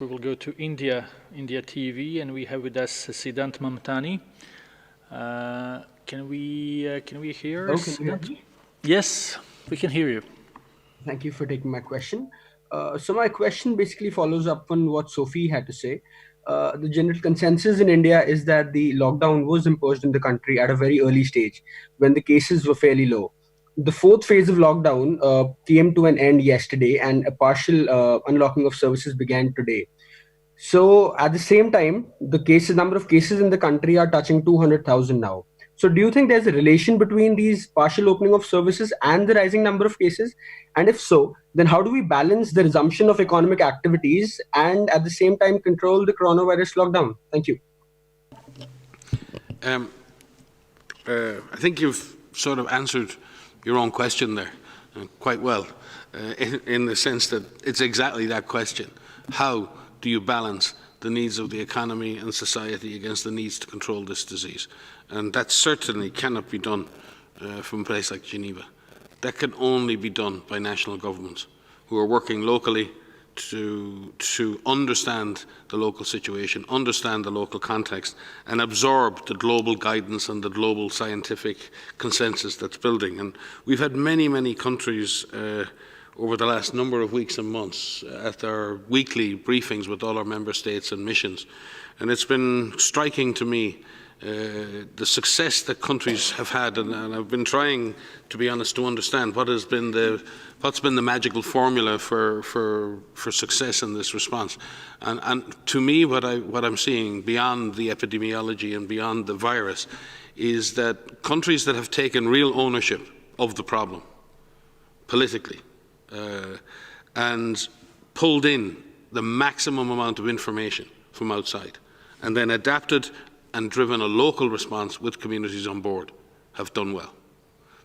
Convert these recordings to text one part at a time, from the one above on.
We will go to India TV, and we have with us Siddhant Mamtani. Can we hear? Hello, can you hear me? Yes, we can hear you. Thank you for taking my question. So my question basically follows up on what Sophie had to say. The general consensus in India is that the lockdown was imposed in the country at a very early stage when the cases were fairly low. The fourth phase of lockdown came to an end yesterday, and a partial unlocking of services began today. So at the same time, the number of cases in the country are touching 200,000 now. So do you think there's a relation between these partial opening of services and the rising number of cases? And if so, then how do we balance the resumption of economic activities and at the same time control the coronavirus lockdown? Thank you. I think you've sort of answered your own question there quite well, in the sense that it's exactly that question. How do you balance the needs of the economy and society against the needs to control this disease? And that certainly cannot be done from a place like Geneva. That can only be done by national governments who are working locally to understand the local situation, understand the local context, and absorb the global guidance and the global scientific consensus that's building. And we've had many countries over the last number of weeks and months at our weekly briefings with all our member states and missions. And it's been striking to me the success that countries have had, and I've been trying, to be honest, to understand what's been the magical formula for success in this response. And to me, what I'm seeing beyond the epidemiology and beyond the virus is that countries that have taken real ownership of the problem politically and pulled in the maximum amount of information from outside and then adapted and driven a local response with communities on board have done well.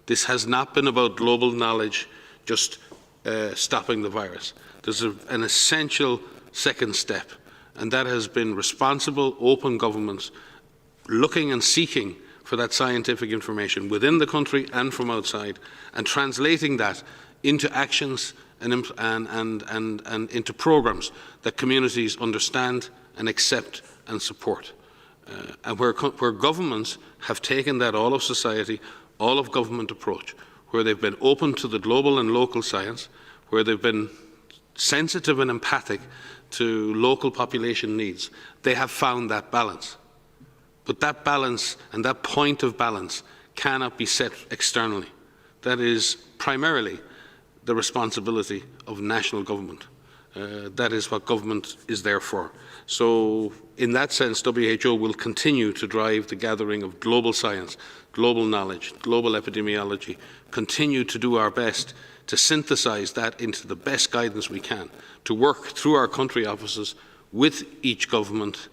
This has not been about global knowledge just stopping the virus. There's an essential second step, and that has been responsible, open governments looking and seeking for that scientific information within the country and from outside, and translating that into actions and into programs that communities understand and accept and support. And where governments have taken that all of society, all of government approach, where they've been open to the global and local science, where they've been sensitive and empathic to local population needs, they have found that balance. But that balance and that point of balance cannot be set externally. That is primarily the responsibility of national government. That is what government is there for. So in that sense, WHO will continue to drive the gathering of global science, global knowledge, global epidemiology, continue to do our best to synthesize that into the best guidance we can, to work through our country offices with each government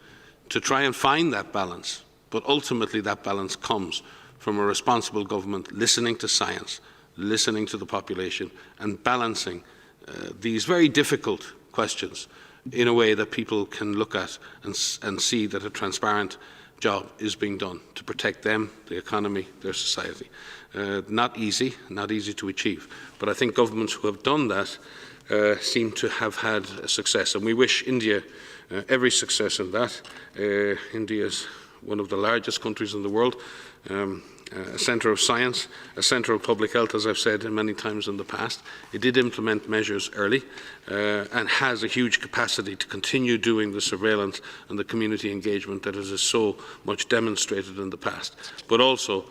to try and find that balance. But ultimately that balance comes from a responsible government listening to science, listening to the population, and balancing these very difficult questions in a way that people can look at and see that a transparent job is being done to protect them, the economy, their society. Not easy to achieve, but I think governments who have done that seem to have had success, and we wish India every success in that. India is one of the largest countries in the world, a centre of science, a centre of public health, as I've said many times in the past. It did implement measures early and has a huge capacity to continue doing the surveillance and the community engagement that it has so much demonstrated in the past. But also,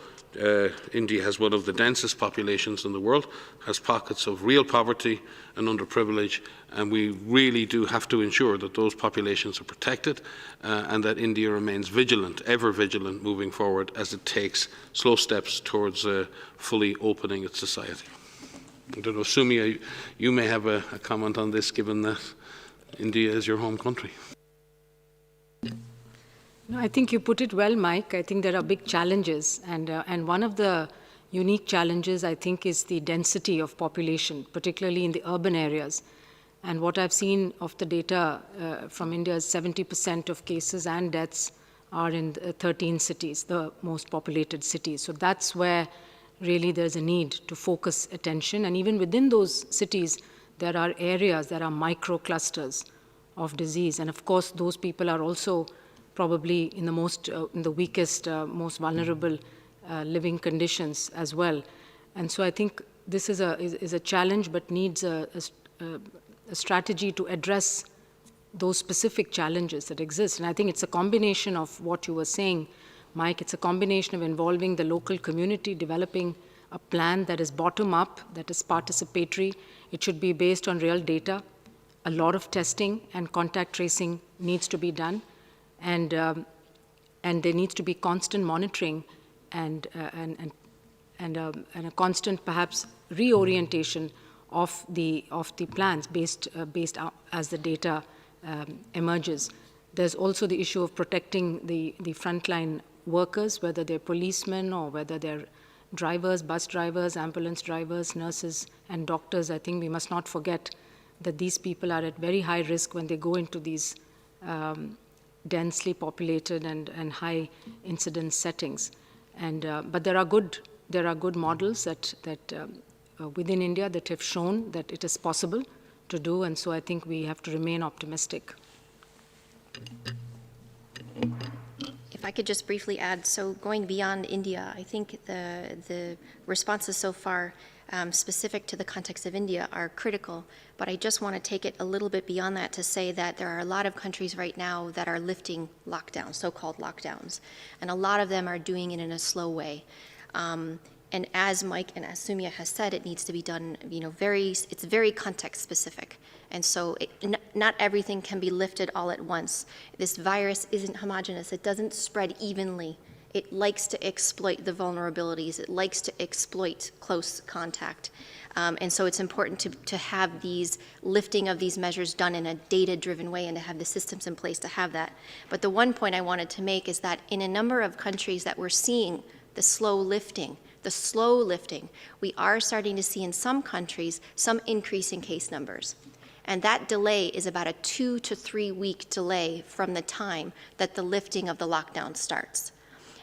India has one of the densest populations in the world, has pockets of real poverty and underprivilege, and we really do have to ensure that those populations are protected and that India remains vigilant, ever vigilant, moving forward as it takes slow steps towards fully opening its society. I don't know, Sumi, you may have a comment on this, given that India is your home country. No, I think you put it well, Mike. I think there are big challenges, and one of the unique challenges, I think, is the density of population, particularly in the urban areas. And what I've seen of the data from India is 70% of cases and deaths are in 13 cities, the most populated cities. So that's where really there's a need to focus attention. And even within those cities, there are areas, there are micro clusters of disease. And of course, those people are also probably in the weakest, most vulnerable living conditions as well. And so I think this is a challenge, but needs a strategy to address those specific challenges that exist. And I think it's a combination of what you were saying, Mike. It's a combination of involving the local community, developing a plan that is bottom-up, that is participatory. It should be based on real data. A lot of testing and contact tracing needs to be done. And there needs to be constant monitoring and a constant, perhaps, reorientation of the plans based as the data emerges. There's also the issue of protecting the frontline workers, whether they're policemen or whether they're drivers, bus drivers, ambulance drivers, nurses, and doctors. I think we must not forget that these people are at very high risk when they go into these densely populated and high incidence settings. But there are good models that within India that have shown that it is possible to do, and so I think we have to remain optimistic. If I could just briefly add, so going beyond India, I think the responses so far specific to the context of India are critical, but I just want to take it a little bit beyond that to say that there are a lot of countries right now that are lifting lockdowns, so-called lockdowns, and a lot of them are doing it in a slow way. And as Mike and as Sumya has said, it needs to be done, it's very context specific. And so not everything can be lifted all at once. This virus isn't homogeneous. It doesn't spread evenly. It likes to exploit the vulnerabilities. It likes to exploit close contact. And so it's important to have these lifting of these measures done in a data-driven way and to have the systems in place to have that. But the one point I wanted to make is that in a number of countries that we're seeing the slow lifting, we are starting to see in some countries some increase in case numbers. And that delay is about a 2 to 3 week delay from the time that the lifting of the lockdown starts.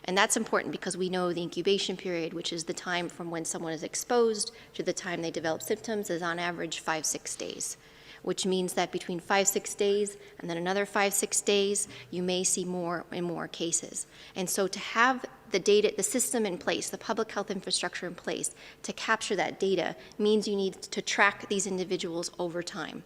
And that's important because we know the incubation period, which is the time from when someone is exposed to the time they develop symptoms, is on average 5-6 days, which means that between 5-6 days and then another 5-6 days, you may see more and more cases. And so to have the data, the system in place, the public health infrastructure in place to capture that data means you need to track these individuals over time.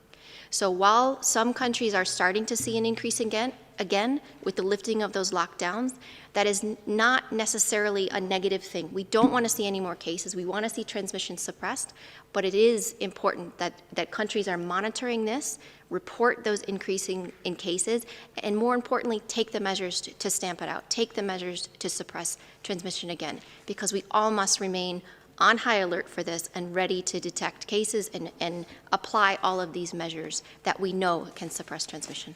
So while some countries are starting to see an increase again with the lifting of those lockdowns, that is not necessarily a negative thing. We don't want to see any more cases. We want to see transmission suppressed, but it is important that countries are monitoring this, report those increasing in cases, and more importantly, take the measures to stamp it out, take the measures to suppress transmission again, because we all must remain on high alert for this and ready to detect cases and apply all of these measures that we know can suppress transmission.